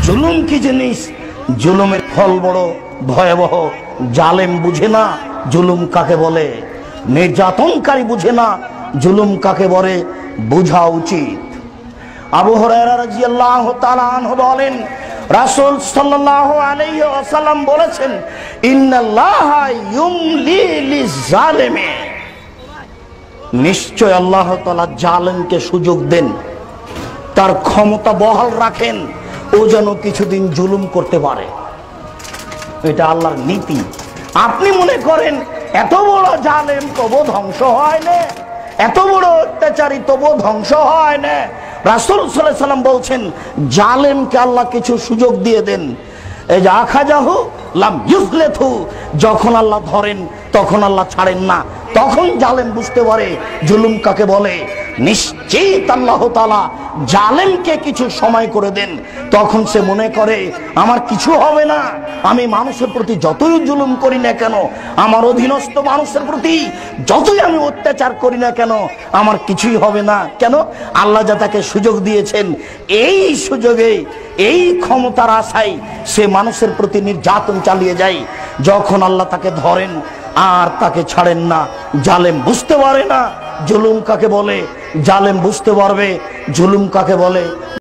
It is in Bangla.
জুলুম কি জিনিস, জুলুমের ফল বড় ভয়াবহ। জালেম বুঝে না জুলুম কাকে বলে, নির্যাতনকারী বুঝে না জুলুম কাকে বলে, বোঝা উচিত। আবু হুরায়রা রাদিয়াল্লাহু তাআলা আনহু বলেন, রাসূল সাল্লাল্লাহু আলাইহি ওয়াসাল্লাম বলেছেন, ইন্নাল্লাহা ইউমলি লিজ-জালিমি, নিশ্চয় আল্লাহ তাআলা জালেমকে সুযোগ দেন, তার ক্ষমতা বহাল রাখেন, ও যেন কিছুদিন জুলুম করতে পারে। এটা আল্লাহর নীতি। আপনি মনে করেন এত বড় জালেম তবু ধ্বংস হয় না, এত বড় অত্যাচারী তবু ধ্বংস হয় না। রাসূল সাল্লাল্লাহু আলাইহি ওয়াসাল্লাম বলছেন, জালেমকে আল্লাহ কিছু সুযোগ দিয়ে দেন। এই যে আখাজাহু লাম ইউফলিথু, যখন আল্লাহ ধরেন তখন আল্লাহ ছাড়েন না, তখন জালেম বুঝতে পারে জুলুম কাকে বলে। নিশ্চিত আল্লাহ তাআলা জালেমকে কিছু সময় করে দেন, তখন সে মনে করে আমার কিছু হবে না, আমি মানুষের প্রতি যতই জুলুম করি না কেন, আমার অধীনস্থ মানুষের প্রতি যতই আমি অত্যাচার করি না কেন, আমার কিছুই হবে না। কেন? আল্লাহ যা তাকে সুযোগ দিয়েছেন, এই সুযোগে এই ক্ষমতার আশায় সে মানুষের প্রতি নির্যাতন চালিয়ে যায়। যখন আল্লাহ তাকে ধরেন আর তাকে ছাড়েন না, জালেম বুঝতে পারে না জুলুম কাকে বলে, জালেম বুঝতে পারবে জুলুম কাকে বলে।